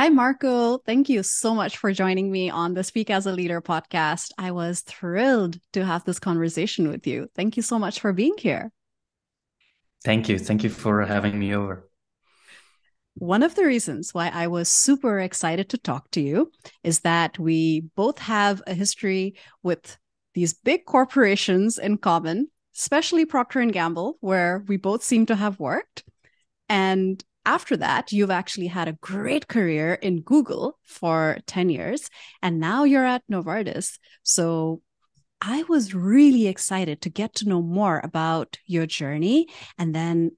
Hi, Marco. Thank you so much for joining me on the Speak as a Leader podcast. I was thrilled to have this conversation with you. Thank you so much for being here. Thank you. Thank you for having me over. One of the reasons why I was super excited to talk to you is that we both have a history with these big corporations in common, especially Procter and Gamble, where we both seem to have worked. And after that, you've actually had a great career in Google for 10 years, and now you're at Novartis. So I was really excited to get to know more about your journey and then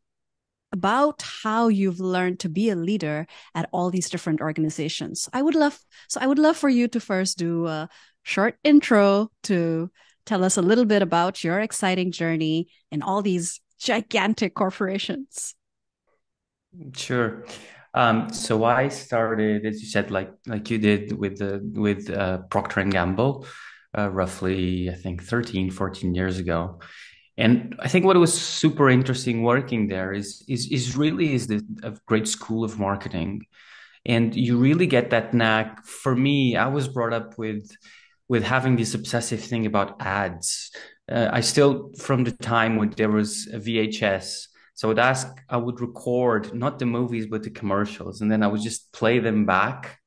about how you've learned to be a leader at all these different organizations. I would love for you to first do a short intro to tell us a little bit about your exciting journey in all these gigantic corporations. Sure. So I started, as you said, like you did with Procter and Gamble, roughly I think 13, 14 years ago. And I think what was super interesting working there is really is a great school of marketing. And you really get that knack. For me, I was brought up with having this obsessive thing about ads. I still, from the time when there was a VHS, so I would record not the movies but the commercials, and then I would just play them back,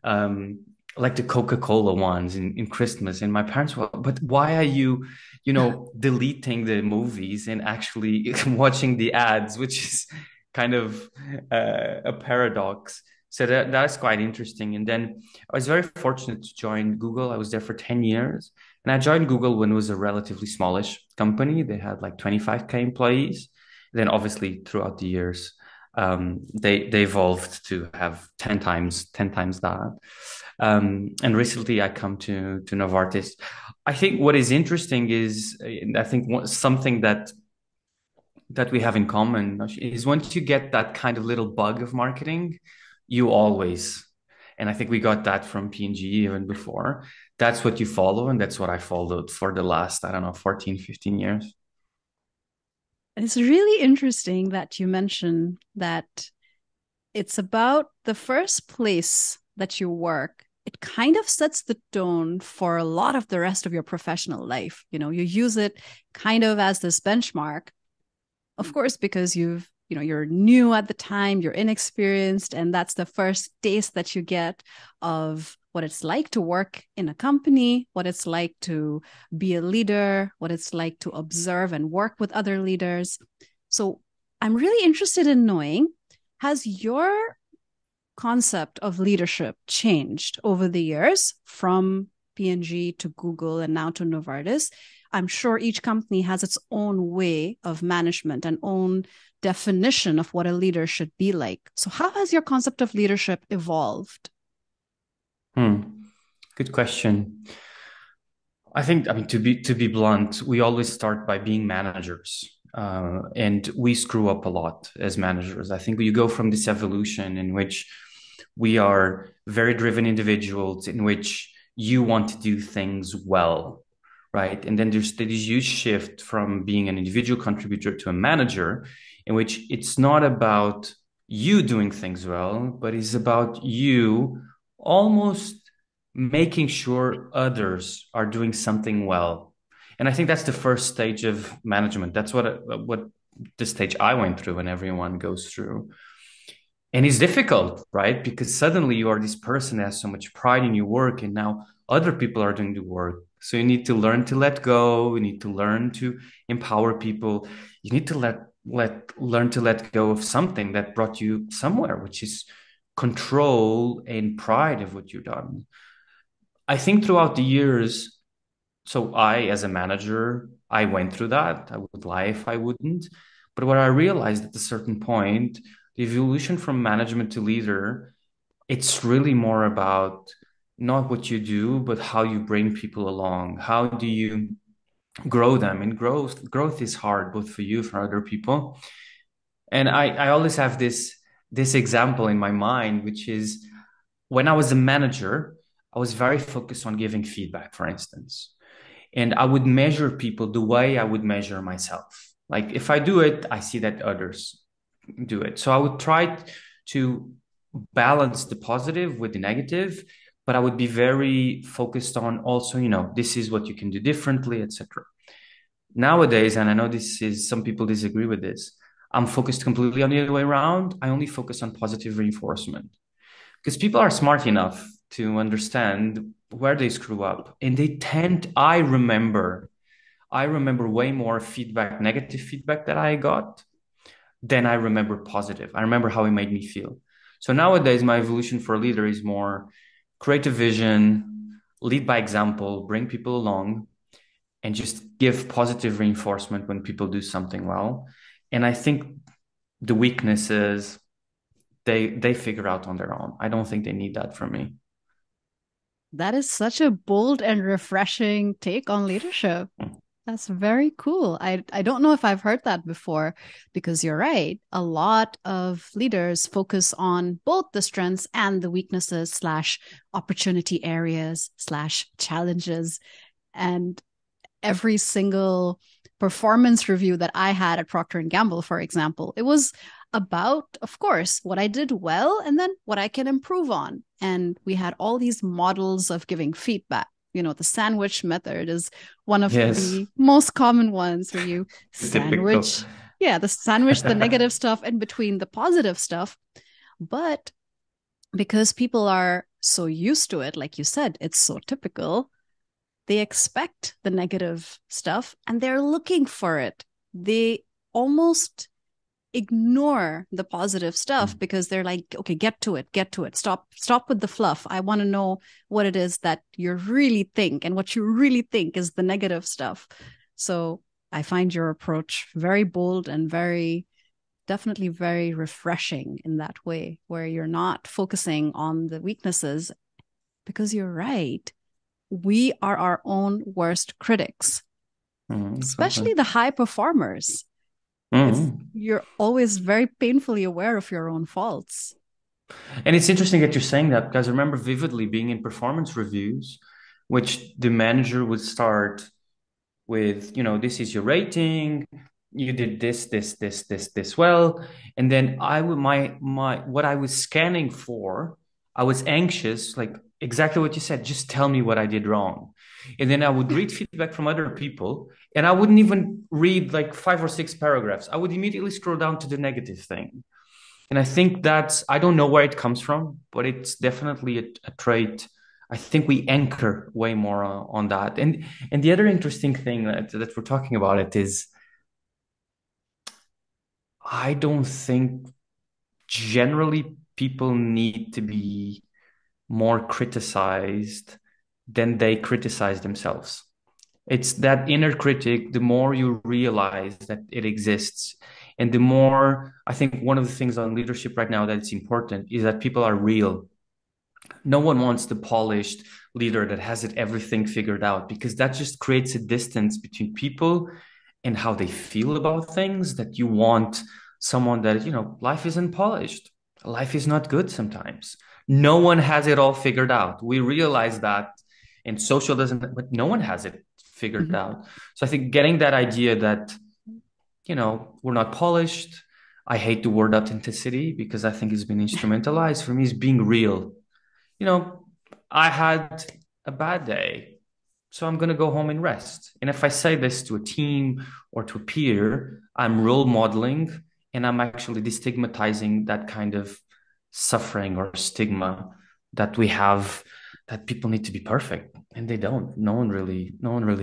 um, like the Coca-Cola ones in Christmas. And my parents were, but why are you, deleting the movies and actually watching the ads, which is kind of a paradox. So that's quite interesting. And then I was very fortunate to join Google. I was there for 10 years. And I joined Google when it was a relatively smallish company. They had like 25K employees. Then obviously throughout the years, they evolved to have 10 times that. And recently I come to Novartis. I think what is interesting is, I think something that we have in common is once you get that kind of little bug of marketing, you always, and I think we got that from P&G even before. That's what you follow, and that's what I followed for the last, I don't know, 14, 15 years. And it's really interesting that you mention that it's about the first place that you work. It kind of sets the tone for a lot of the rest of your professional life. You use it kind of as this benchmark, of course, because you're new at the time, you're inexperienced, and that's the first taste that you get of what it's like to work in a company, what it's like to be a leader, what it's like to observe and work with other leaders. So I'm really interested in knowing, has your concept of leadership changed over the years from P&G to Google and now to Novartis? I'm sure each company has its own way of management and own definition of what a leader should be like. So, how has your concept of leadership evolved? Good question. I mean, to be blunt, we always start by being managers, and we screw up a lot as managers. I think you go from this evolution in which we are very driven individuals, in which you want to do things well, right? And then there's this huge shift from being an individual contributor to a manager, in which it's not about you doing things well, but it's about you almost making sure others are doing something well. And I think that's the first stage of management. That's what the stage I went through and everyone goes through. And it's difficult, right? Because suddenly you are this person that has so much pride in your work, and now other people are doing the work. So you need to learn to let go. You need to learn to empower people. You need to learn to let go of something that brought you somewhere, which is control and pride of what you've done. I think throughout the years, so I, as a manager, I went through that. I would lie if I wouldn't. But what I realized at a certain point, the evolution from management to leader, it's really more about not what you do, but how you bring people along. How do you grow them? And growth is hard, both for you, for other people. And I always have this example in my mind, which is when I was a manager, I was very focused on giving feedback, for instance. And I would measure people the way I would measure myself. Like if I do it, I see that others do it. So I would try to balance the positive with the negative, but I would be very focused on also, this is what you can do differently, etc. Nowadays, and I know this is some people disagree with this, I'm focused completely on the other way around. I only focus on positive reinforcement because people are smart enough to understand where they screw up, and they tend, I remember way more feedback, negative feedback that I got than I remember positive. I remember how it made me feel. So nowadays, my evolution for a leader is more create a vision, lead by example, bring people along, and just give positive reinforcement when people do something well. And I think the weaknesses they figure out on their own. I don't think they need that from me. That is such a bold and refreshing take on leadership. That's very cool. I don't know if I've heard that before because you're right. A lot of leaders focus on both the strengths and the weaknesses slash opportunity areas slash challenges. And every single performance review that I had at Procter and Gamble, for example, it was about, of course, what I did well and then what I can improve on. And we had all these models of giving feedback. The sandwich method is one of Yes, the most common ones where you the typical. sandwich, yeah, the sandwich, the negative stuff in between the positive stuff. But because people are so used to it, like you said, it's so typical, they expect the negative stuff and they're looking for it. They almost ignore the positive stuff because they're like, okay, get to it. Stop with the fluff. I want to know what it is that you really think, and what you really think is the negative stuff. So I find your approach very bold and definitely very refreshing in that way, where you're not focusing on the weaknesses, because you're right. We are our own worst critics, Exactly. especially the high performers. Mhm. You're always very painfully aware of your own faults. And it's interesting that you're saying that because I remember vividly being in performance reviews, which the manager would start with, this is your rating, you did this well, and then I would my what I was scanning for, I was anxious, like exactly what you said, just tell me what I did wrong. And then I would read feedback from other people, and I wouldn't even read like 5 or 6 paragraphs. I would immediately scroll down to the negative thing. And I think I don't know where it comes from, but it's definitely a trait. I think we anchor way more on that. And the other interesting thing that we're talking about it is I don't think generally people need to be more criticized than they criticize themselves. It's that inner critic, the more you realize that it exists. And the more, I think one of the things on leadership right now that's important is that people are real. No one wants the polished leader that has it everything figured out, because that just creates a distance between people and how they feel about things. That you want someone that, life isn't polished, life is not good sometimes, no one has it all figured out. We realize that, and social doesn't, but no one has it figured Mhm. out. So I think getting that idea that, we're not polished. I hate the word authenticity because I think it's been instrumentalized. For me, is being real. you know, I had a bad day, so I'm going to go home and rest. And if I say this to a team or to a peer, I'm role modeling, and I'm actually destigmatizing that kind of suffering or stigma that we have, that people need to be perfect, and they don't. No one really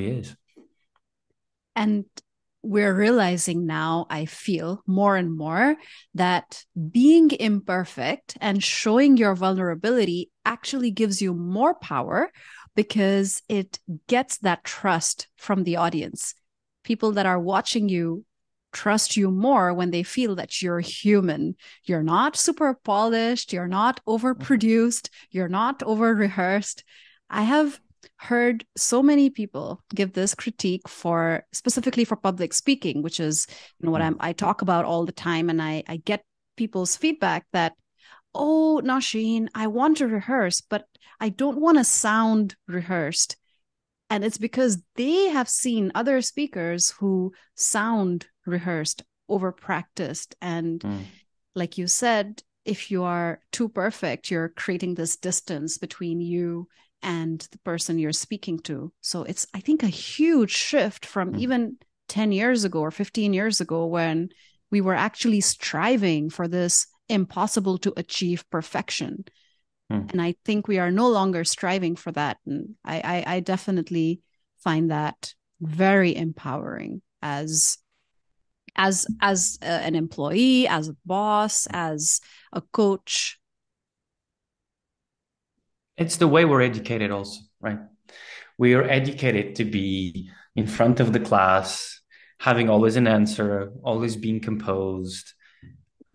is. And we're realizing now, I feel more and more, that being imperfect and showing your vulnerability actually gives you more power because it gets that trust from the audience. People that are watching you trust you more when they feel that you're human. You're not super polished, you're not overproduced, you're not over rehearsed. I have heard so many people give this critique for specifically for public speaking, which is what I talk about all the time, and I get people's feedback that, oh, Nausheen, I want to rehearse, but I don't want to sound rehearsed. And it's because they have seen other speakers who sound rehearsed, over practiced, and Mm. like you said, if you are too perfect, you're creating this distance between you and the person you're speaking to. So it's, I think, a huge shift from Mm. even 10 years ago or 15 years ago when we were actually striving for this impossible to achieve perfection. Mm. And I think we are no longer striving for that. And I definitely find that very empowering an employee, as a boss, as a coach. It's the way we're educated also, right? We are educated to be in front of the class, having always an answer, always being composed.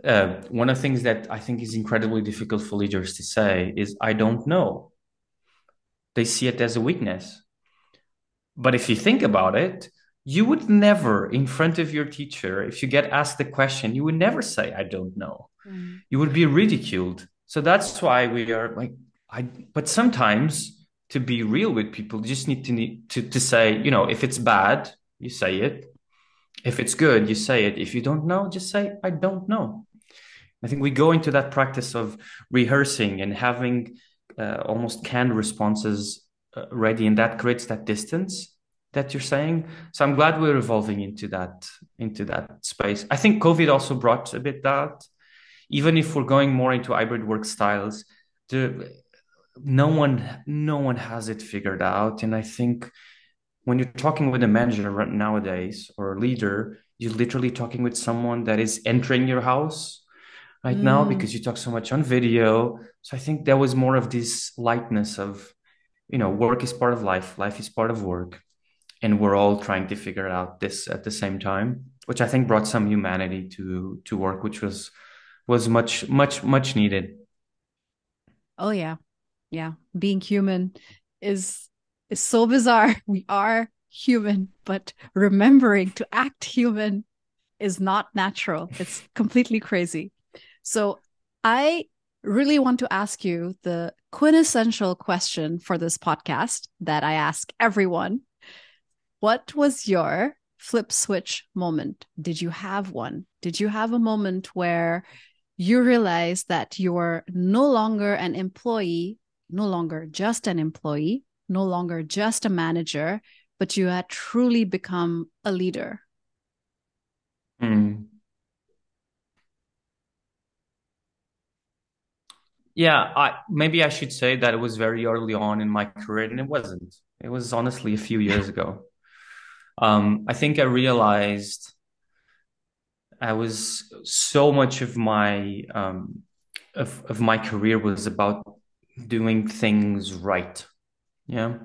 One of the things that I think is incredibly difficult for leaders to say is, I don't know. They see it as a weakness. But if you think about it, you would never, in front of your teacher, if you get asked a question, you would never say, I don't know. Mm. You would be ridiculed. So that's why we are like, but sometimes to be real with people, you just need to say, if it's bad, you say it. If it's good, you say it. If you don't know, just say, I don't know. I think we go into that practice of rehearsing and having almost canned responses ready, and that creates that distance that you're saying. So I'm glad we're evolving into that space. I think COVID also brought a bit that. Even if we're going more into hybrid work styles, the, no one has it figured out, and I think when you're talking with a manager nowadays or a leader, you're literally talking with someone that is entering your house right now Mm. because you talk so much on video. So I think there was more of this lightness of, work is part of life, life is part of work, and we're all trying to figure out this at the same time, which I think brought some humanity to work, which was much much much needed. Oh yeah. Yeah. Being human is is so bizarre. We are human, but remembering to act human is not natural. It's completely crazy. So I really want to ask you the quintessential question for this podcast that I ask everyone. What was your flip switch moment? Did you have one? Did you have a moment where you realized that you were no longer an employee, no longer just an employee, no longer just a manager, but you had truly become a leader? Hmm. Yeah, maybe I should say that it was very early on in my career, and it wasn't. It was honestly a few years ago. I think I realized I was so much of my career was about doing things right. Yeah.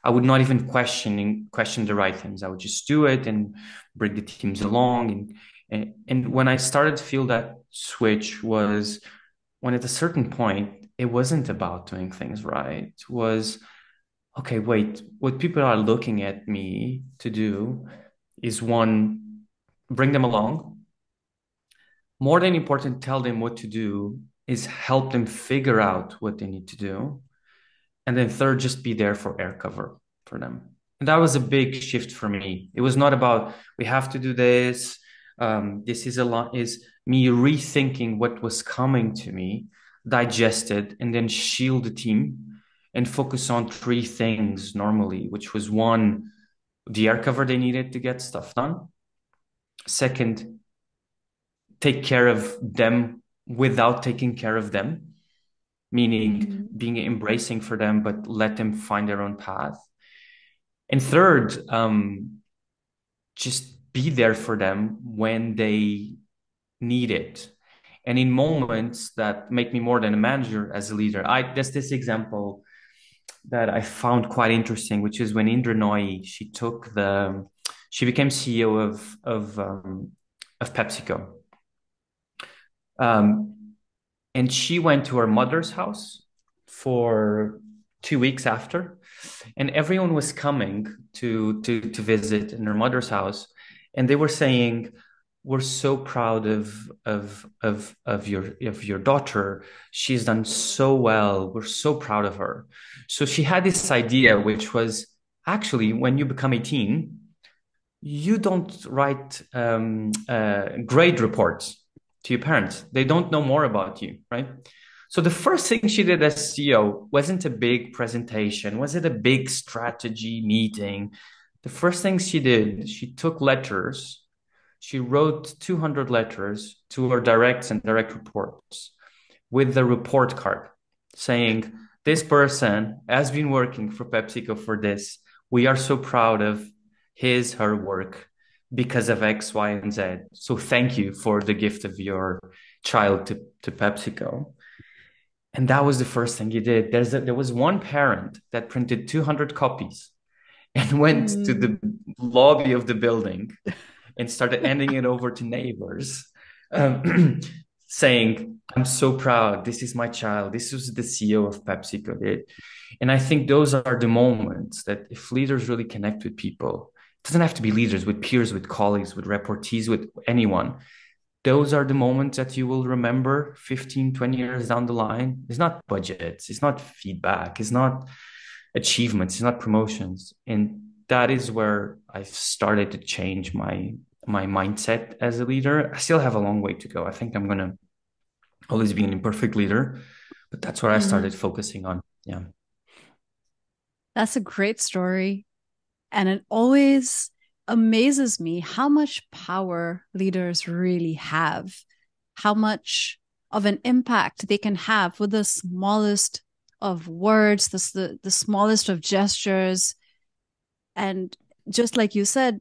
I would not even question the right things. I would just do it and bring the teams along. And when I started to feel that switch was when at a certain point it wasn't about doing things right. It was, okay, wait, what people are looking at me to do is, one, bring them along. More than important, tell them what to do is help them figure out what they need to do. And then third, just be there for air cover for them. And that was a big shift for me. It was not about, we have to do this. This is a lot, is me rethinking what was coming to me, digest it, and then shield the team and focus on three things normally, which was one, the air cover they needed to get stuff done. Second, take care of them without taking care of them, meaning Mm-hmm. being embracing for them, but let them find their own path. And third, just be there for them when they need it. And in moments that make me more than a manager as a leader, there's this example that I found quite interesting, which is when Indra Nooyi, she became CEO of PepsiCo. Um, and she went to her mother's house for 2 weeks after, and everyone was coming to visit in her mother's house, and they were saying, we're so proud of your daughter. She's done so well. We're so proud of her. So she had this idea, which was, actually, when you become 18, you don't write grade reports to your parents. They don't know more about you, right? So the first thing she did as CEO wasn't a big presentation, wasn't a big strategy meeting. The first thing she did, she took letters. She wrote 200 letters to her directs and direct reports with the report card saying, this person has been working for PepsiCo for this. We are so proud of her work because of X, Y, and Z. So thank you for the gift of your child to PepsiCo. And that was the first thing he did. There was one parent that printed 200 copies and went to the Mm. lobby of the building and started handing it over to neighbors, saying, I'm so proud. This is my child. This was the CEO of PepsiCo did. And I think those are the moments that if leaders really connect with people, it doesn't have to be leaders, with peers, with colleagues, with reportees, with anyone. Those are the moments that you will remember 15, 20 years down the line. It's not budgets, it's not feedback, it's not achievements, it's not promotions. And that is where I started to change my mindset as a leader. I still have a long way to go. I think I'm gonna always be an imperfect leader, but that's where I Mhm. started focusing on. Yeah. That's a great story. And it always amazes me how much power leaders really have, how much of an impact they can have with the smallest of words, the smallest of gestures. And just like you said,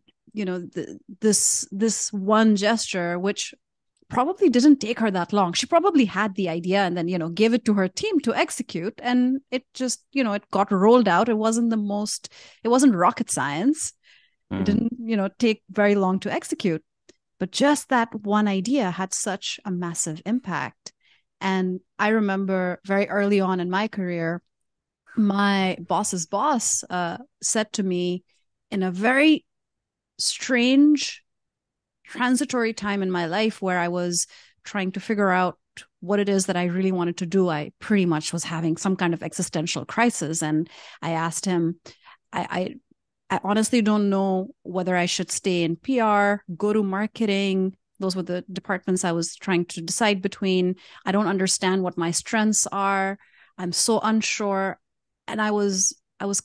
this one gesture, which probably didn't take her that long. She probably had the idea and then, gave it to her team to execute. And it just, it got rolled out. It wasn't rocket science. It Mm. didn't, take very long to execute. But just that one idea had such a massive impact. And I remember very early on in my career, my boss's boss said to me in a very strange transitory time in my life where I was trying to figure out what it is that I really wanted to do. I pretty much was having some kind of existential crisis. And I asked him, I, I honestly don't know whether I should stay in PR, go to marketing. Those were the departments I was trying to decide between. I don't understand what my strengths are. I'm so unsure. And I was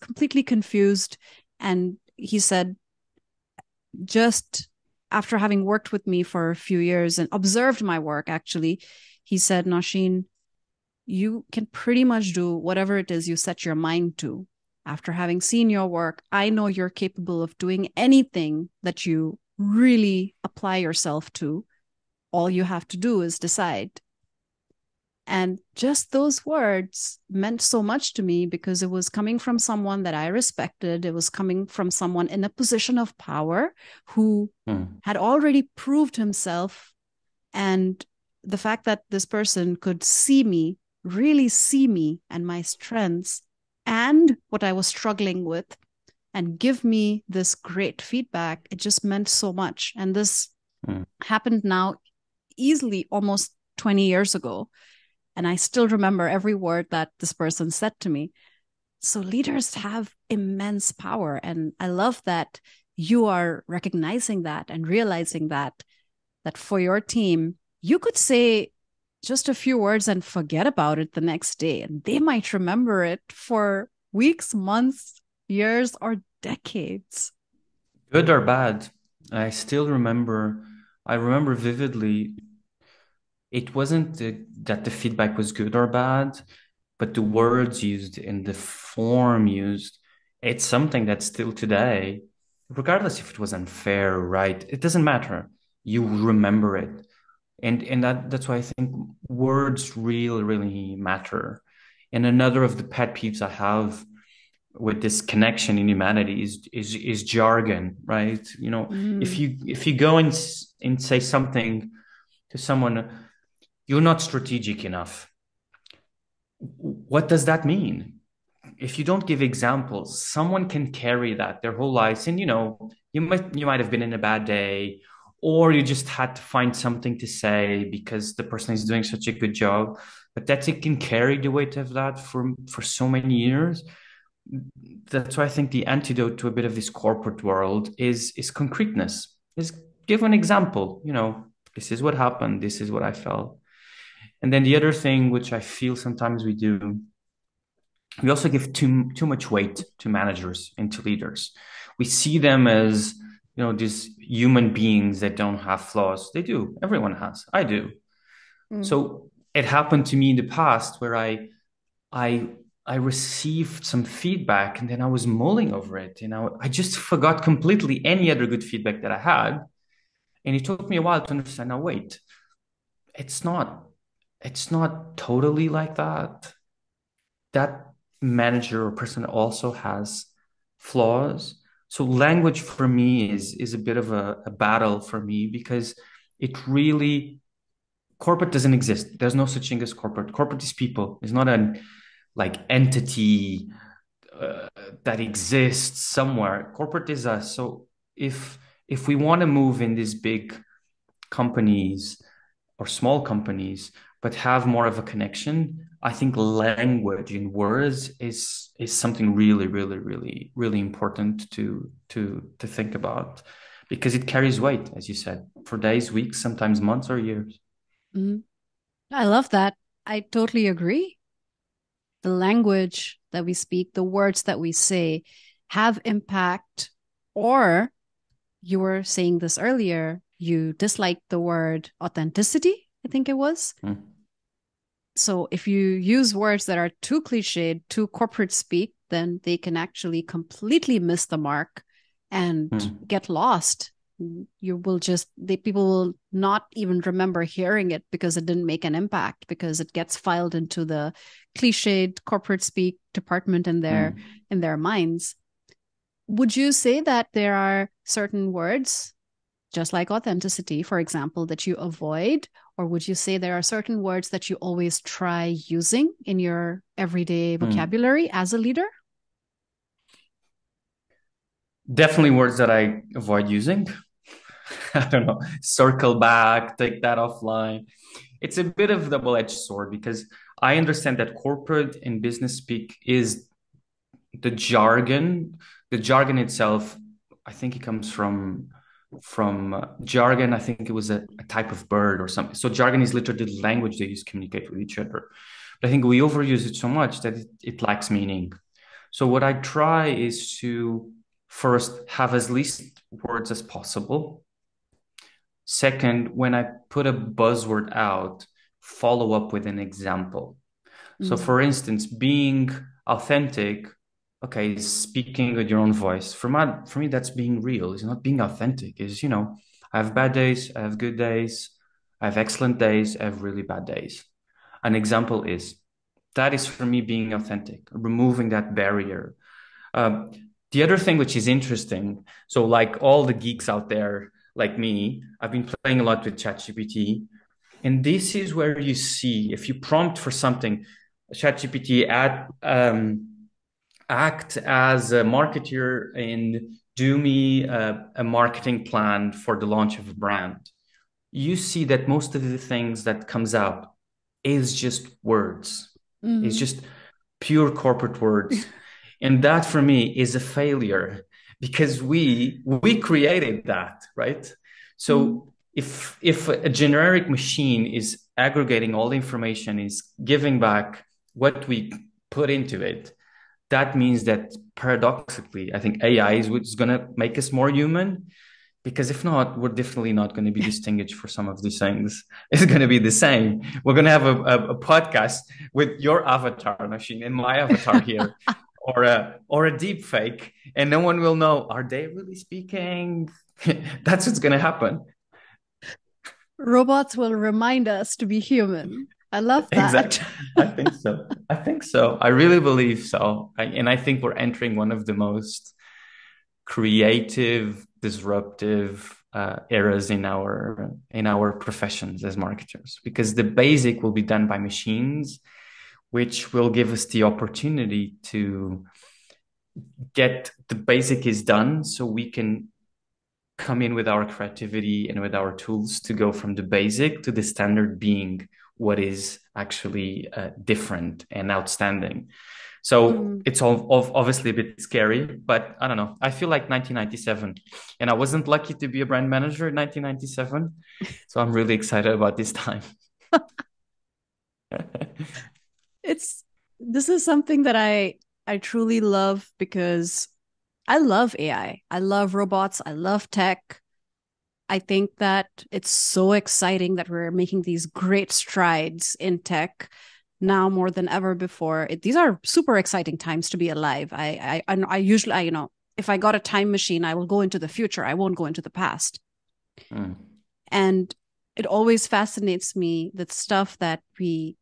completely confused. And he said, just after having worked with me for a few years and observed my work, actually, he said, Nausheen, you can pretty much do whatever it is you set your mind to. After having seen your work, I know you're capable of doing anything that you really apply yourself to. All you have to do is decide. And just those words meant so much to me because it was coming from someone that I respected. It was coming from someone in a position of power who Mm. had already proved himself. And the fact that this person could see me, really see me and my strengths and what I was struggling with and give me this great feedback, it just meant so much. And this Mm. happened now easily almost 20 years ago. And I still remember every word that this person said to me. So leaders have immense power. And I love that you are recognizing that and realizing that for your team, you could say just a few words and forget about it the next day. And they might remember it for weeks, months, years, or decades. Good or bad, I still remember, I remember vividly, it wasn't that the feedback was good or bad, but the words used and the form used, it's something that still today, regardless if it was unfair or right, it doesn't matter. You remember it. And that's why I think words really matter. And another of the pet peeves I have with this connection in humanity is jargon, right? You know, Mm, if you go and say something to someone, you're not strategic enough. What does that mean? If you don't give examples, someone can carry that their whole lives. And you might have been in a bad day, or you just had to find something to say because the person is doing such a good job. But that it can carry the weight of that for so many years. That's why I think the antidote to a bit of this corporate world is concreteness. Is give an example. This is what happened. This is what I felt. And then the other thing, which I feel sometimes we do, we also give too much weight to managers and to leaders. We see them as, these human beings that don't have flaws. They do. Everyone has. I do. Mm. So it happened to me in the past where I I received some feedback and then I was mulling over it. I just forgot completely any other good feedback that I had. And it took me a while to understand, now wait, it's not it's not totally like that. That manager or person also has flaws. So language for me is a bit of a battle for me because it really corporate doesn't exist. There's no such thing as corporate. Corporate is people. It's not an like entity uh, that exists somewhere. Corporate is us. So if we want to move in these big companies or small companies, but have more of a connection, I think language in words is something really, really, really, really important to think about because it carries weight, as you said, for days, weeks, sometimes months or years. Mm. I love that. I totally agree. The language that we speak, the words that we say have impact. Or you were saying this earlier, you disliked the word authenticity, I think it was. Mm, So if you use words that are too cliched, too corporate speak, then they can actually completely miss the mark and mm, get lost. You will just the people will not even remember hearing it because it didn't make an impact because it gets filed into the cliched corporate speak department mm. in their minds. Would you say that there are certain words, just like authenticity, for example, that you avoid? Or would you say there are certain words that you always try using in your everyday Mm. vocabulary as a leader? Definitely words that I avoid using. I don't know, circle back, take that offline. It's a bit of a double-edged sword because I understand that corporate and business speak is the jargon. The jargon itself, I think it comes from jargon. I think it was a type of bird or something. So jargon is literally the language they use to communicate with each other. But I think we overuse it so much that it lacks meaning. So what I try is to first have as least words as possible. Second, when I put a buzzword out, follow up with an example. So, Mm, for instance, being authentic, okay, is speaking with your own voice. For me, that's being real. It's not being authentic. Is I have bad days, I have good days, I have excellent days, I have really bad days. An example is that is for me being authentic, removing that barrier. Um, the other thing which is interesting, so like all the geeks out there, like me, I've been playing a lot with ChatGPT, and this is where you see if you prompt for something, ChatGPT act as a marketer and do me a marketing plan for the launch of a brand. You see that most of the things that comes out is just words. It's mm, just pure corporate words. And that for me is a failure because we created that, right? mm, So if a generic machine is aggregating all the information, is giving back what we put into it, that means that paradoxically, I think AI is what's going to make us more human because if not, we're definitely not going to be distinguished for some of these things. It's going to be the same. We're going to have a podcast with your avatar, Nosheen, and my avatar here, or a deep fake, and no one will know, are they really speaking? That's what's going to happen. Robots will remind us to be human. I love that. Exactly. I think so. I think so. I really believe so. And I think we're entering one of the most creative, disruptive eras in our professions as marketers, because the basic will be done by machines, which will give us the opportunity to get the basic is done, so we can come in with our creativity and with our tools to go from the basic to the standard being what is actually different and outstanding. So Mm. it's all obviously a bit scary, but I don't know. I feel like 1997, and I wasn't lucky to be a brand manager in 1997. So I'm really excited about this time. It's this is something that I truly love because I love AI. I love robots. I love tech. I think that it's so exciting that we're making these great strides in tech now more than ever before. These are super exciting times to be alive. I usually, if I got a time machine, I will go into the future. I won't go into the past. Mm. And it always fascinates me that stuff that we,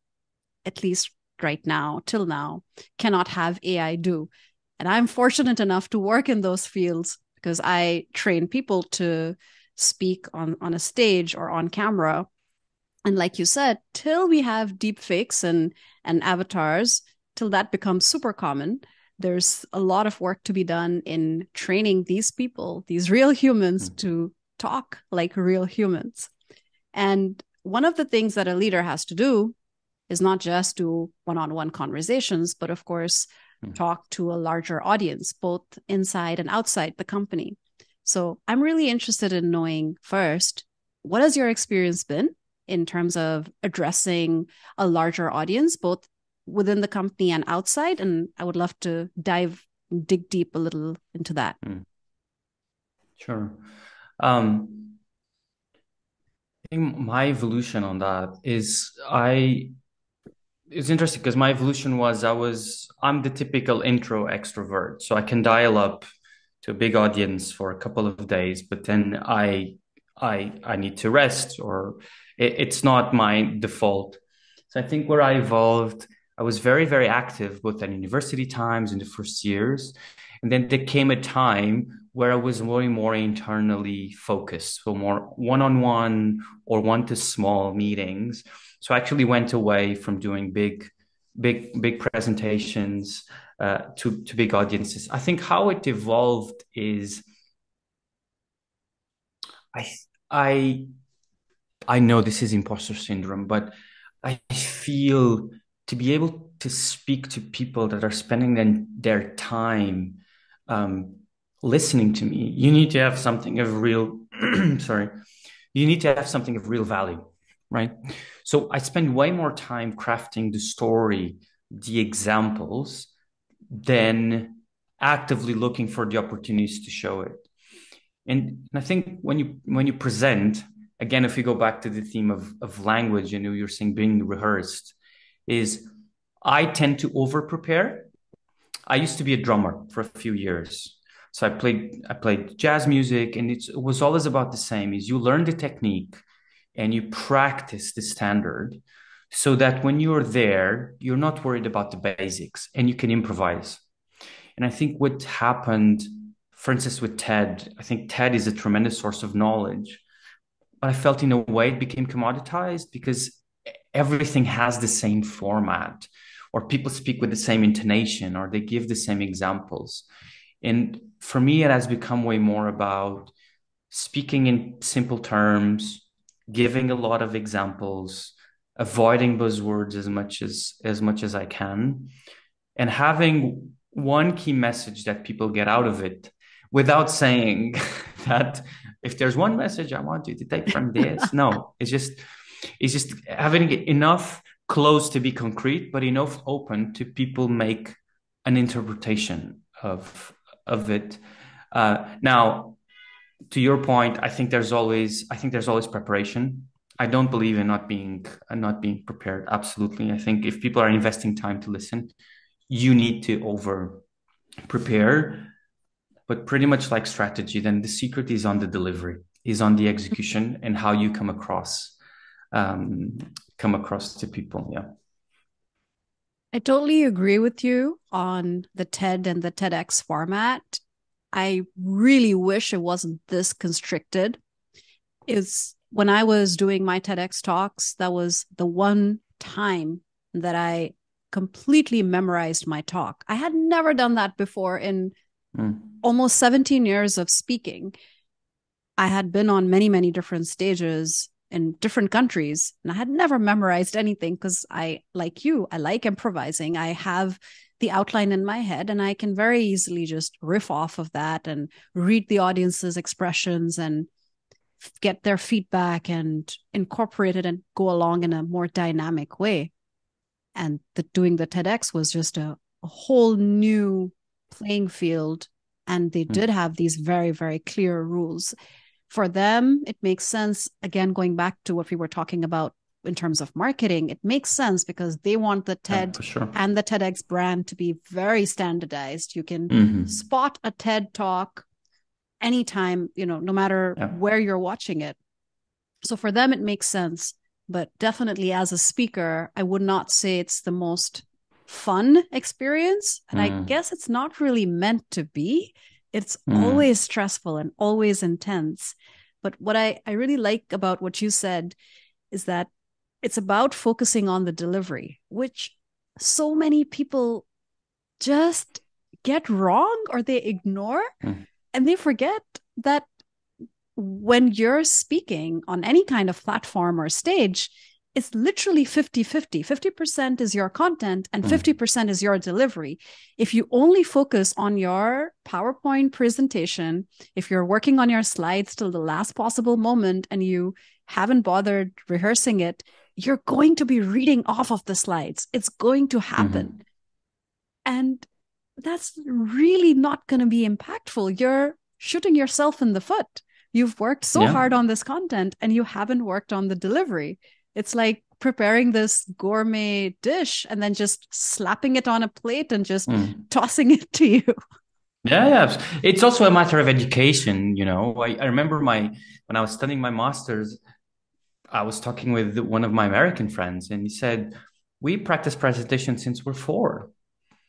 at least right now, till now, cannot have AI do. And I'm fortunate enough to work in those fields because I train people to speak on a stage or on camera. And like you said, till we have deep fakes and avatars, till that becomes super common, there's a lot of work to be done in training these people, these real humans, Mm. to talk like real humans. And one of the things that a leader has to do is not just do one-on-one conversations, but of course, Mm. talk to a larger audience, both inside and outside the company. So I'm really interested in knowing first, what has your experience been in terms of addressing a larger audience, both within the company and outside? And I would love to dig deep a little into that. Mm. Sure. Um, I think my evolution on that is it's interesting because my evolution was I'm the typical intro extrovert. So I can dial up to a big audience for a couple of days, but then I need to rest or it's not my default. So I think where I evolved, I was very, very active both at university times in the first years. And then there came a time where I was more internally focused, so more one-on-one or one to small meetings. So I actually went away from doing big presentations to big audiences. I think how it evolved is I I I know this is imposter syndrome, but I feel to be able to speak to people that are spending their time um, listening to me, you need to have something of real, sorry, you need to have something of real value, right? So I spend way more time crafting the story, the examples, than actively looking for the opportunities to show it. And I think when you present, again, if you go back to the theme of language, you're saying being rehearsed, is I tend to over prepare. I used to be a drummer for a few years. So I played jazz music, and it was always about the same: is you learn the technique and you practice the standard so that when you're there, you're not worried about the basics and you can improvise. And I think what happened, for instance, with TED, I think TED is a tremendous source of knowledge, but I felt in a way it became commoditized because everything has the same format, or people speak with the same intonation, or they give the same examples. And for me, it has become way more about speaking in simple terms, giving a lot of examples, avoiding buzzwords as much as I can, and having one key message that people get out of it without saying that if there's one message I want you to take from this. No, it's just having enough close to be concrete, but enough open to people make an interpretation of it. Now, to your point, I think there's always preparation. I don't believe in not being prepared. Absolutely, I think if people are investing time to listen, you need to over prepare. But pretty much like strategy, then the secret is on the delivery, is on the execution, and how you um, come across to people. Yeah. I totally agree with you on the TED and the TEDx format. I really wish it wasn't this constricted. Is when I was doing my TEDx talks, that was the one time that I completely memorized my talk. I had never done that before in Mm. almost 17 years of speaking. I had been on many, many different stages in different countries, and I had never memorized anything because I, like you, I like improvising. I have the outline in my head, and I can very easily just riff off of that and read the audience's expressions and get their feedback and incorporate it and go along in a more dynamic way. And doing the TEDx was just a whole new playing field. And they did have these very, very clear rules. For them, it makes sense. Again, going back to what we were talking about in terms of marketing, it makes sense because they want the Yeah, TED for sure. and the TEDx brand to be very standardized. You can spot a TED talk anytime, no matter Yeah. where you're watching it. So for them, it makes sense. But definitely as a speaker, I would not say it's the most fun experience. And I guess it's not really meant to be. It's always stressful and always intense. But what I really like about what you said is that it's about focusing on the delivery, which so many people just get wrong or they ignore. And they forget that when you're speaking on any kind of platform or stage, it's literally 50-50. 50% is your content and 50% is your delivery. If you only focus on your PowerPoint presentation, if you're working on your slides till the last possible moment and you haven't bothered rehearsing it, you're going to be reading off of the slides. It's going to happen. And that's really not going to be impactful. You're shooting yourself in the foot. You've worked so hard on this content and you haven't worked on the delivery. It's like preparing this gourmet dish and then just slapping it on a plate and just tossing it to you. Yeah. It's also a matter of education, I remember when I was studying my master's, I was talking with one of my American friends, and he said, we practice presentation since we're 4.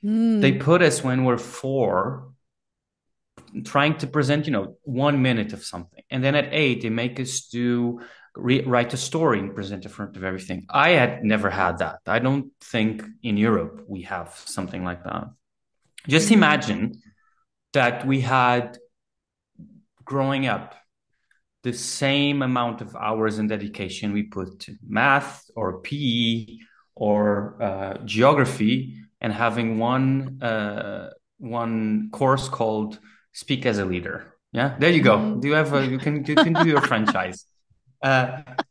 They put us when we're 4 trying to present, 1 minute of something. And then at 8, they make us write a story and present in front of everything. I had never had that. I don't think in Europe we have something like that. Just imagine that we had, growing up, the same amount of hours and dedication we put to math or PE or geography, and having one course called Speak as a Leader. Yeah, there you go. Do you have you can do your franchise.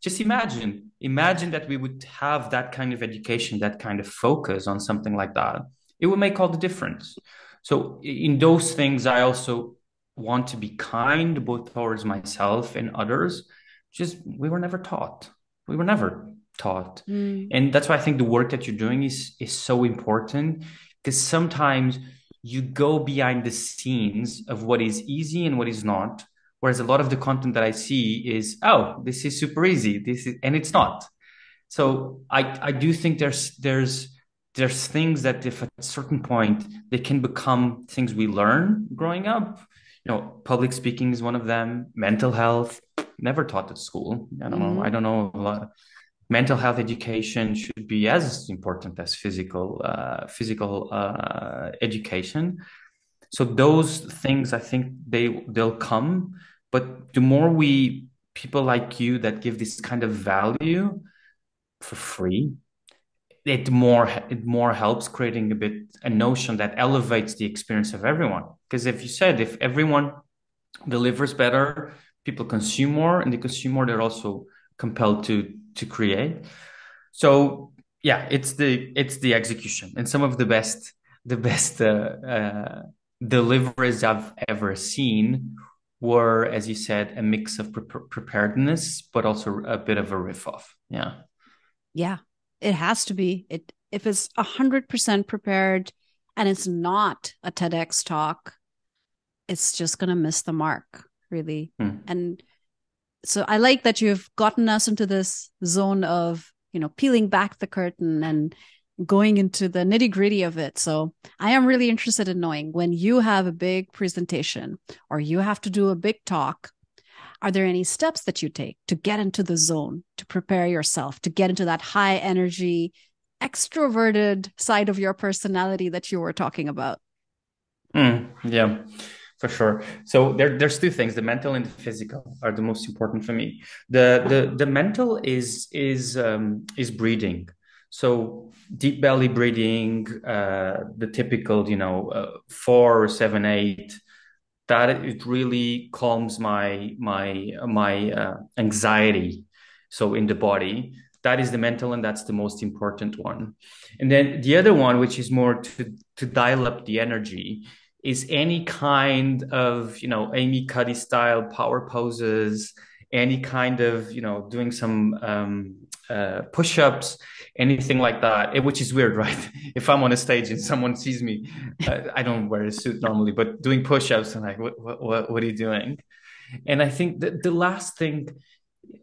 Just imagine that we would have that kind of education, that kind of focus on something like that. It would make all the difference. So in those things, I also want to be kind both towards myself and others. Just we were never taught. We were never taught. And that's why I think the work that you're doing is so important, because sometimes you go behind the scenes of what is easy and what is not. Whereas a lot of the content that I see is, oh, this is super easy. And it's not. So I do think there's things that if at a certain point they can become things we learn growing up. Public speaking is one of them. Mental health, never taught at school. I don't know a lot. Mental health education should be as important as physical education. So those things, I think they'll come. But the more people like you that give this kind of value for free, it more helps creating a notion that elevates the experience of everyone. Because if everyone delivers better, people consume more, and they consume more, they're also compelled to create. So yeah, it's the execution, and some of the best deliveries I've ever seen were, as you said, a mix of preparedness, but also a bit of a riff off. Yeah, it has to be. If it's 100% prepared and it's not a TEDx talk, it's just going to miss the mark, really. And so I like that you've gotten us into this zone of, peeling back the curtain and going into the nitty gritty of it. So I am really interested in knowing, when you have a big presentation or you have to do a big talk, are there any steps that you take to get into the zone, to prepare yourself, to get into that high energy, extroverted side of your personality that you were talking about? Yeah, for sure. So there's 2 things: the mental and the physical are the most important for me. The mental is breathing. So deep belly breathing, the typical, 4 or 7 8, that it really calms my anxiety. So in the body, that is the mental, and that's the most important one. And then the other one, which is more to dial up the energy, is any kind of Amy Cuddy style power poses, any kind of doing some push-ups, anything like that. Which is weird, right? If I'm on a stage and someone sees me, I don't wear a suit normally, but doing push-ups, I'm like, what are you doing? And I think that the last thing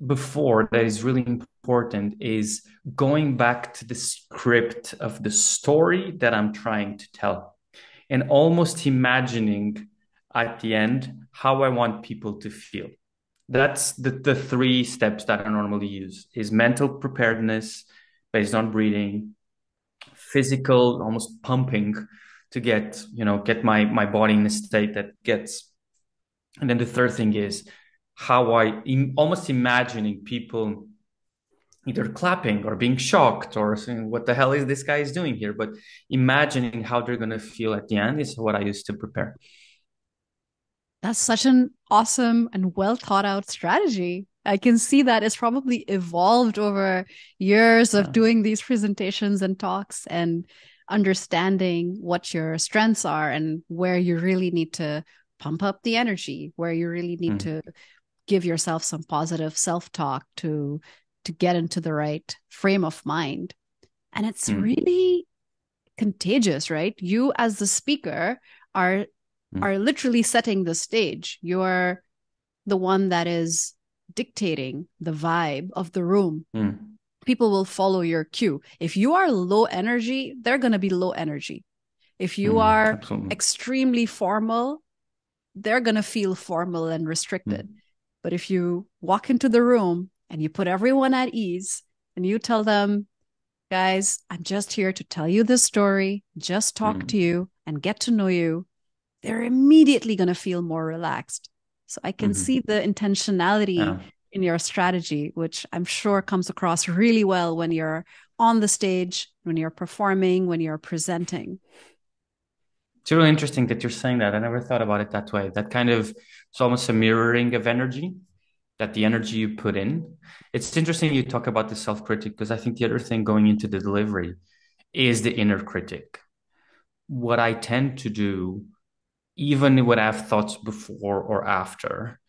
before that is really important is going back to the script of the story that I'm trying to tell, and almost imagining at the end how I want people to feel. That's the three steps that I normally use: is mental preparedness based on breathing, physical almost pumping to get my body in a state that gets, and then the third thing is how almost imagining people either clapping or being shocked or saying, what the hell is this guy is doing here? But imagining how they're going to feel at the end is what I used to prepare. That's such an awesome and well thought out strategy. I can see that it's probably evolved over years of Yeah. doing these presentations and talks and understanding what your strengths are and where you really need to pump up the energy, where you really need to give yourself some positive self-talk to get into the right frame of mind. And it's really contagious, right? You as the speaker are literally setting the stage. You're the one that is dictating the vibe of the room. People will follow your cue. If you are low energy, they're going to be low energy. If you are Absolutely. extremely formal, they're going to feel formal and restricted. But if you walk into the room and you put everyone at ease and you tell them, guys, I'm just here to tell you this story, just talk to you and get to know you, they're immediately going to feel more relaxed. So I can see the intentionality in your strategy, which I'm sure comes across really well when you're on the stage, when you're performing, when you're presenting. It's really interesting that you're saying that. I never thought about it that way. That kind of, it's almost a mirroring of energy, that the energy you put in. It's interesting you talk about the self-critic, because I think the other thing going into the delivery is the inner critic. What I tend to do, even when I have thoughts before or after,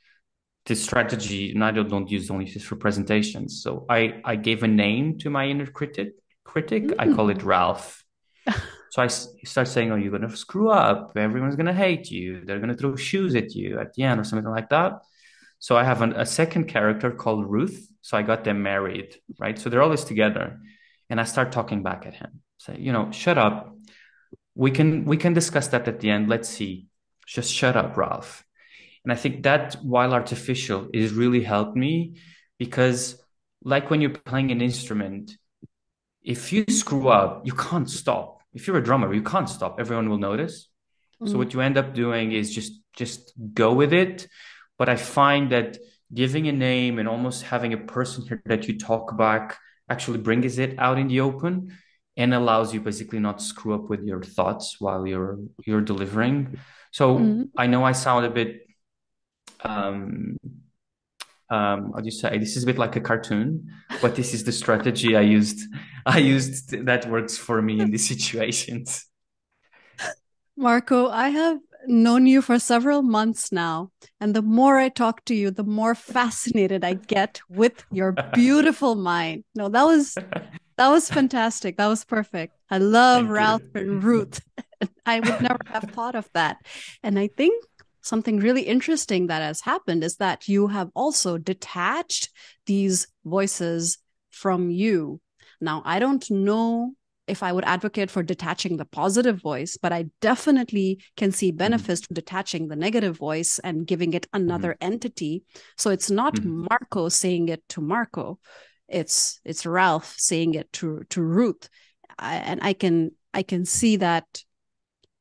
this strategy, and I don't use only this for presentations. So I gave a name to my inner critic. I call it Ralph. So I start saying, oh, you're going to screw up. Everyone's going to hate you. They're going to throw shoes at you at the end or something like that. So I have a second character called Ruth. So I got them married, right? So they're always together. And I start talking back at him. Say, shut up. We can discuss that at the end. Let's see. Just shut up, Ralph. And I think that, while artificial, is really helped me, because like when you're playing an instrument, if you screw up, you can't stop. If you're a drummer, you can't stop. Everyone will notice. So what you end up doing is just go with it. But I find that giving a name and almost having a person here that you talk back actually brings it out in the open and allows you basically not screw up with your thoughts while you're delivering. So I know I sound a bit how do you say, this is a bit like a cartoon, but this is the strategy I used that works for me in these situations. Marco, I have known you for several months now, and the more I talk to you, the more fascinated I get with your beautiful mind. No, that was fantastic. That was perfect. I love Thank Ralph you. and Ruth. I would never have thought of that. And I think something really interesting that has happened is that you have also detached these voices from you. Now, I don't know if I would advocate for detaching the positive voice, but I definitely can see benefits to detaching the negative voice and giving it another entity. So it's not Marco saying it to Marco. It's Ralph saying it to Ruth. And I can see that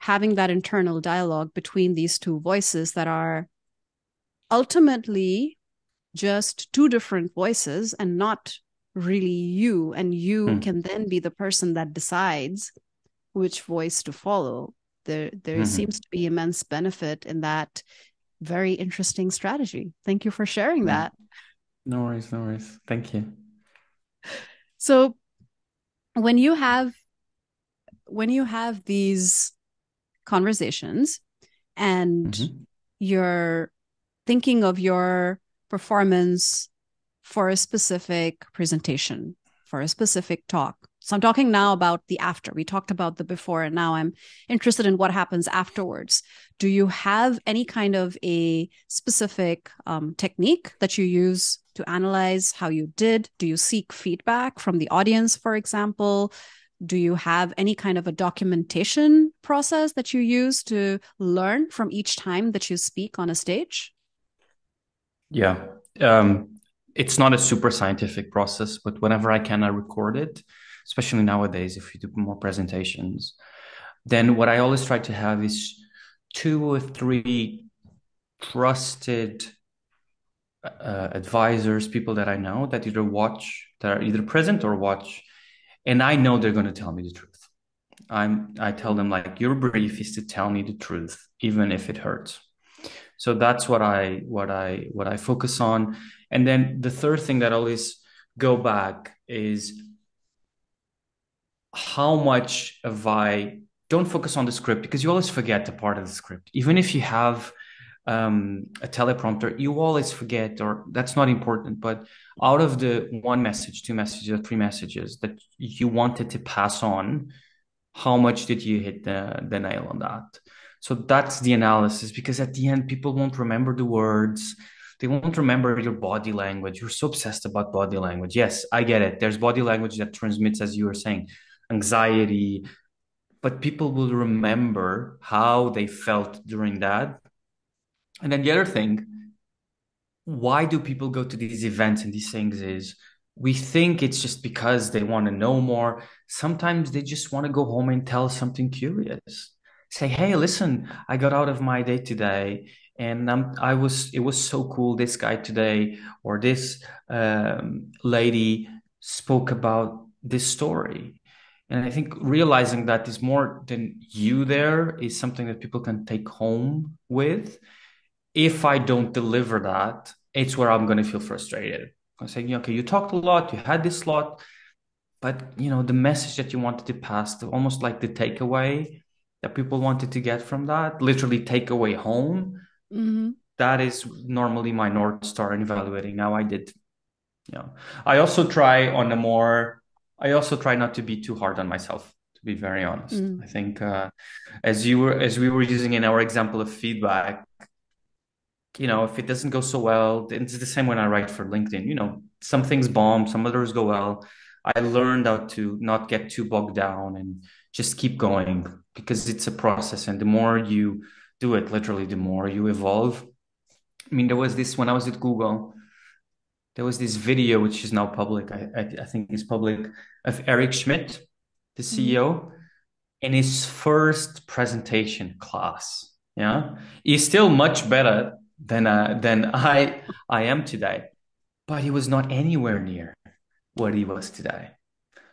having that internal dialogue between these two voices that are ultimately just two different voices and not really you, and you Mm. can then be the person that decides which voice to follow. There seems Mhm. to be immense benefit in that very interesting strategy. Thank you for sharing Yeah. that. No worries, no worries. Thank you. So when you have these conversations and Hmm. you're thinking of your performance for a specific presentation, for a specific talk. So I'm talking now about the after. We talked about the before, and now I'm interested in what happens afterwards. Do you have any kind of a specific technique that you use to analyze how you did? Do you seek feedback from the audience, for example? Do you have any kind of a documentation process that you use to learn from each time that you speak on a stage? Yeah. Um, it's not a super scientific process, but whenever I can, I record it, especially nowadays, if you do more presentations. Then what I always try to have is two or three trusted advisors, people that I know that are either present or watch, and I know they're going to tell me the truth. I tell them like your brief is to tell me the truth, even if it hurts. So that's what I focus on. And then the third thing that I always go back is how much have I don't focus on the script because you always forget a part of the script. Even if you have a teleprompter, you always forget, or that's not important. But out of the one message, two messages, or three messages that you wanted to pass on, how much did you hit the nail on that? So that's the analysis because at the end, people won't remember the words. They won't remember your body language. You're so obsessed about body language. Yes, I get it. There's body language that transmits, as you were saying, anxiety, but people will remember how they felt during that. And then the other thing, why do people go to these events and these things is we think it's just because they want to know more. Sometimes they just want to go home and tell something curious. Say, hey, listen, I got out of my day today and it was so cool. This guy today or this lady spoke about this story. And I think realizing that is more than you there is something that people can take home with. If I don't deliver that, it's where I'm going to feel frustrated. I'm saying, okay, you talked a lot, you had this lot, but the message that you wanted to pass, almost like the takeaway that people wanted to get from that, literally take away home. Mm-hmm. That is normally my North Star in evaluating. Now I did, you know, I also try on a more, I also try not to be too hard on myself, to be very honest. Mm-hmm. I think, as we were using in our example of feedback, if it doesn't go so well, it's the same when I write for LinkedIn. Some things bomb, some others go well. I learned how to not get too bogged down and just keep going because it's a process. And the more you do it, literally, the more you evolve. I mean, there was this when I was at Google, there was this video, which is now public. I think it's public of Eric Schmidt, the Mm-hmm. CEO, in his first presentation class. Yeah, he's still much better than I am today, but he was not anywhere near what he was today.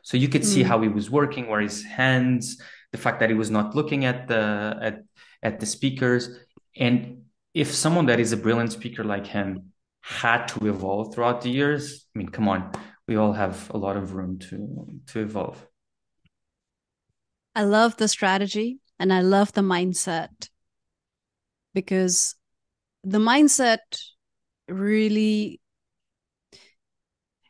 So you could see Mm-hmm. how he was working, where his hands, the fact that he was not looking at the speakers, and if someone that is a brilliant speaker like him had to evolve throughout the years, I mean, come on, we all have a lot of room to evolve. I love the strategy and I love the mindset, because the mindset really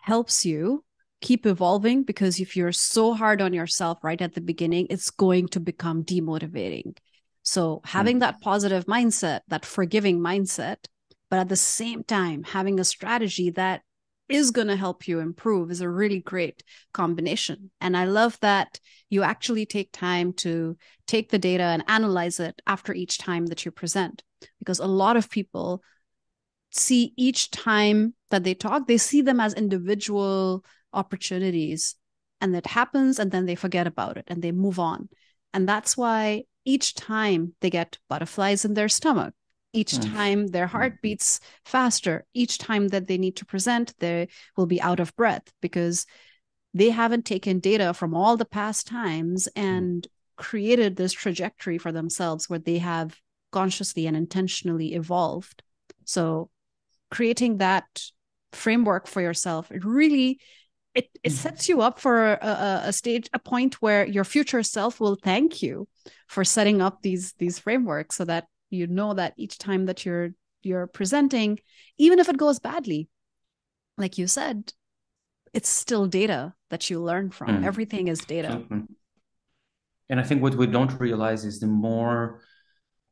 helps you keep evolving, because if you're so hard on yourself right at the beginning, it's going to become demotivating. So having Mm. that positive mindset, that forgiving mindset, but at the same time having a strategy that is going to help you improve is a really great combination. And I love that you actually take time to take the data and analyze it after each time that you present, because a lot of people see each time that they talk, they see them as individual opportunities. And that happens, and then they forget about it and they move on. And that's why each time they get butterflies in their stomach. Each time their heart beats faster. Each time that they need to present, they will be out of breath because they haven't taken data from all the past times and created this trajectory for themselves where they have consciously and intentionally evolved. So creating that framework for yourself, it really it sets you up for a stage, a point where your future self will thank you for setting up these frameworks, so that you know that each time that you're presenting, even if it goes badly, like you said, it's still data that you learn from. Everything is data. Absolutely. And I think what we don't realize is the more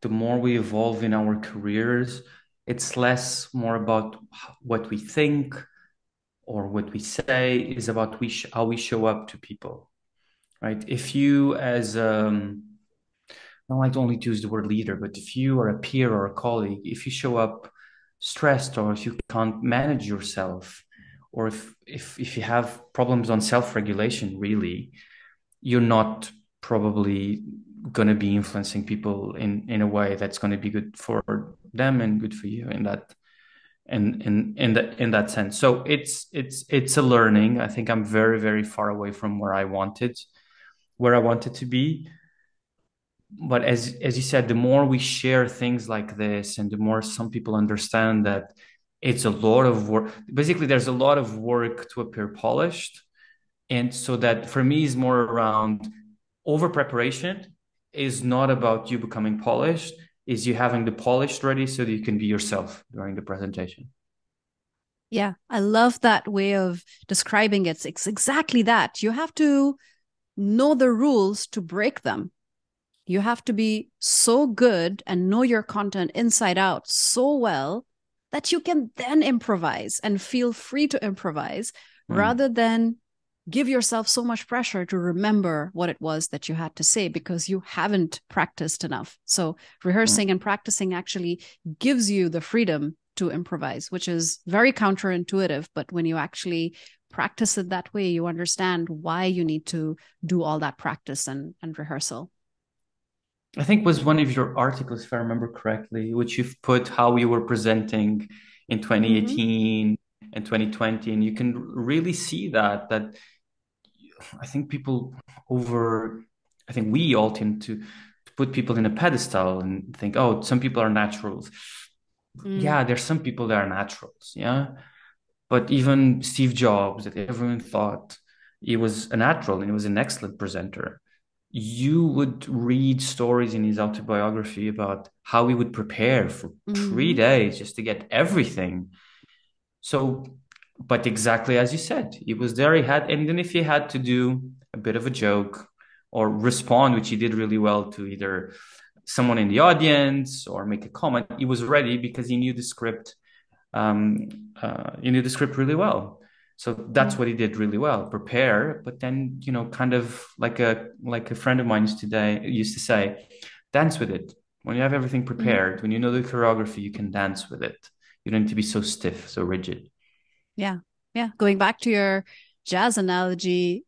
we evolve in our careers, it's less more about what we think or what we say, is about how we show up to people, right? If you as I don't like to only use the word leader, but if you are a peer or a colleague, if you show up stressed, or if you can't manage yourself, or if you have problems on self-regulation, really, you're not probably going to be influencing people in a way that's going to be good for them and good for you in that in that sense. So it's a learning. I think I'm very, very far away from where I wanted to be. But as you said, the more we share things like this, and the more some people understand that it's a lot of work. Basically, there's a lot of work to appear polished. And so that for me is more around over preparation, is not about you becoming polished, is you having the polished ready so that you can be yourself during the presentation. Yeah, I love that way of describing it. It's exactly that. You have to know the rules to break them. You have to be so good and know your content inside out so well that you can then improvise and feel free to improvise, rather than give yourself so much pressure to remember what it was that you had to say because you haven't practiced enough. So rehearsing and practicing actually gives you the freedom to improvise, which is very counterintuitive. But when you actually practice it that way, you understand why you need to do all that practice and rehearsal. I think was one of your articles, if I remember correctly, which you've put how you were presenting in Mm-hmm. 2018 and 2020, and you can really see that I think people over, I think we all tend to put people in a pedestal and think, oh, some people are naturals. Mm. Yeah, there's some people that are naturals, yeah. But even Steve Jobs, that everyone thought he was a natural and he was an excellent presenter. You would read stories in his autobiography about how he would prepare for three Mm-hmm. days just to get everything. So, but exactly as you said, he was there. He had, and then if he had to do a bit of a joke or respond, which he did really well, to either someone in the audience or make a comment, he was ready because he knew the script. He knew the script really well. So that's what he did really well, prepare. But then, kind of like a friend of mine used to say, dance with it. When you have everything Mm-hmm. prepared, when you know the choreography, you can dance with it. You don't need to be so stiff, so rigid. Yeah. Yeah. Going back to your jazz analogy,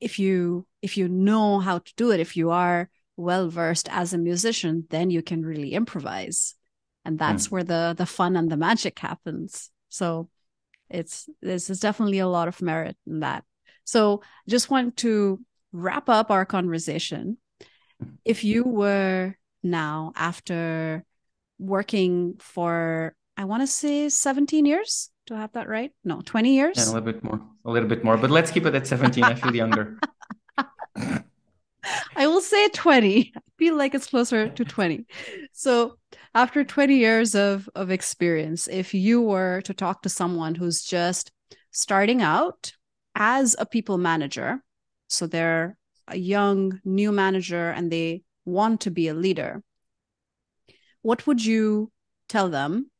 if you know how to do it, if you are well versed as a musician, then you can really improvise. And that's Hmm. where the fun and the magic happens. So there's definitely a lot of merit in that. So just want to wrap up our conversation. If you were now, after working for, I want to say 17 years. Do I have that right? No, 20 Yeah, years. a little bit more. But let's keep it at 17. I feel younger. I will say 20. I feel like it's closer to 20. So, after 20 years of experience, if you were to talk to someone who's just starting out as a people manager, so they're a young new manager and they want to be a leader, what would you tell them?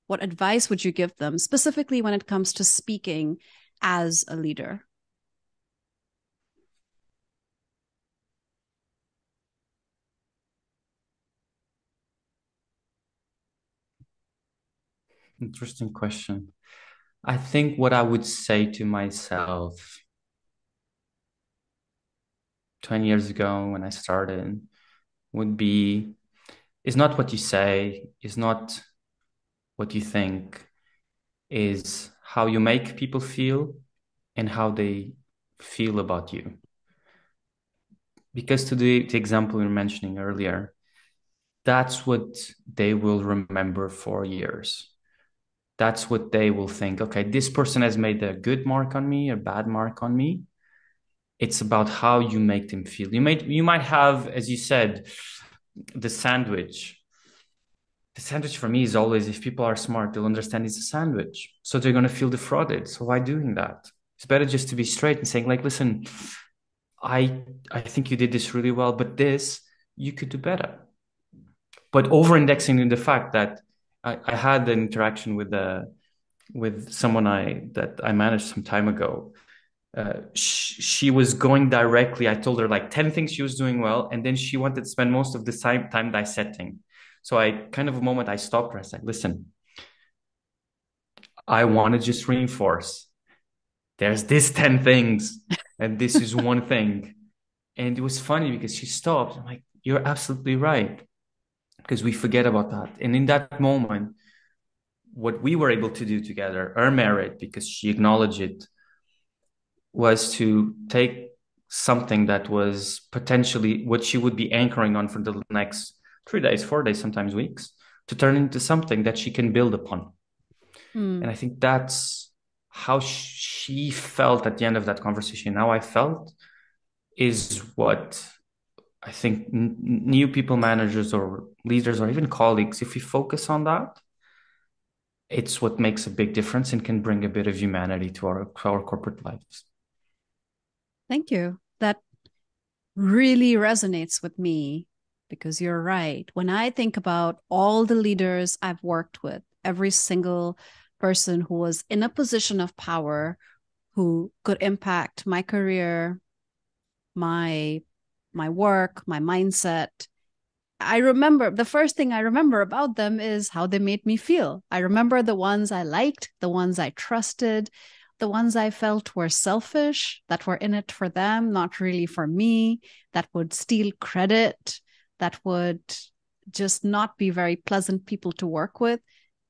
What advice would you give them, specifically when it comes to speaking as a leader? Interesting question. I think what I would say to myself 20 years ago when I started would be is not what you say, is not what you think, is how you make people feel and how they feel about you. Because to the example you were mentioning earlier, that's what they will remember for years. That's what they will think. Okay, this person has made a good mark on me, a bad mark on me. It's about how you make them feel. You might have, as you said, the sandwich. The sandwich for me is always, if people are smart, they'll understand it's a sandwich. So they're going to feel defrauded. So why doing that? It's better just to be straight and saying, like, listen, I think you did this really well, but this you could do better. But over-indexing in the fact that I had an interaction with someone that I managed some time ago. She was going directly. I told her like 10 things she was doing well, and then she wanted to spend most of the time dissecting. So I kind of a moment I stopped her. I said, listen, I want to just reinforce. There's this 10 things, and this is one thing. And it was funny because she stopped. I'm like, you're absolutely right. Because we forget about that. And in that moment, what we were able to do together, her merit, because she acknowledged it, was to take something that was potentially what she would be anchoring on for the next 3 days, 4 days, sometimes weeks, to turn into something that she can build upon. Mm. And I think that's how she felt at the end of that conversation. How I felt is what I think new people managers or leaders or even colleagues, if we focus on that, it's what makes a big difference and can bring a bit of humanity to our corporate lives. Thank you. That really resonates with me because you're right. When I think about all the leaders I've worked with, every single person who was in a position of power who could impact my career, my my work, my mindset, I remember the first thing I remember about them is how they made me feel. I remember the ones I liked, the ones I trusted, the ones I felt were selfish, that were in it for them, not really for me, that would steal credit, that would just not be very pleasant people to work with.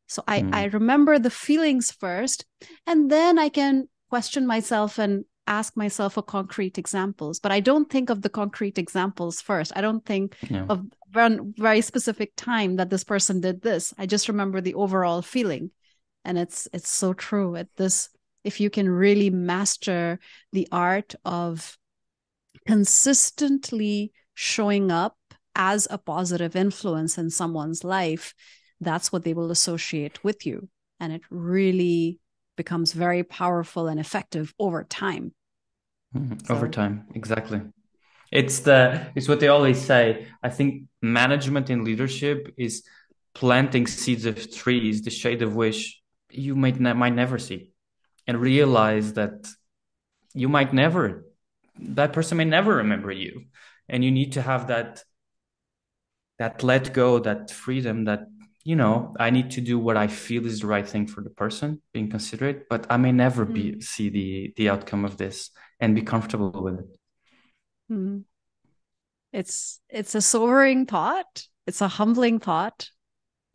So I Mm. remember the feelings first, and then I can question myself and ask myself for concrete examples. But I don't think of the concrete examples first. I don't think Yeah. of one very specific time that this person did this. I just remember the overall feeling. And it's so true. If you can really master the art of consistently showing up as a positive influence in someone's life, that's what they will associate with you. And it really becomes very powerful and effective over time. Over So, time, exactly. It's what they always say. I think management and leadership is planting seeds of trees, the shade of which you might never see, and realize that you might never, that person may never remember you, and you need to have that let go, that freedom, that I need to do what I feel is the right thing for the person, being considerate, but I may never be mm, see the outcome of this and be comfortable with it. mm. It's a sobering thought. It's a humbling thought,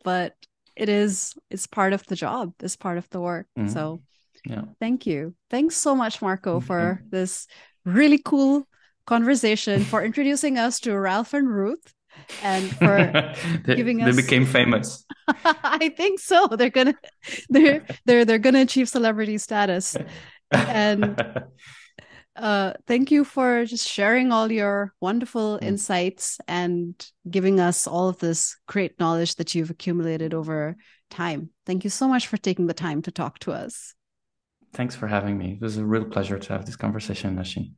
but it's part of the job. It's part of the work. Mhm. So Yeah. thank you. Thanks so much, Marco, Thank you. for this really cool conversation, for introducing us to Ralph and Ruth, and for giving They us became famous. I think so. They're gonna achieve celebrity status. And thank you for just sharing all your wonderful Mm. insights and giving us all of this great knowledge that you've accumulated over time. Thank you so much for taking the time to talk to us. Thanks for having me. It was a real pleasure to have this conversation, Nosheen.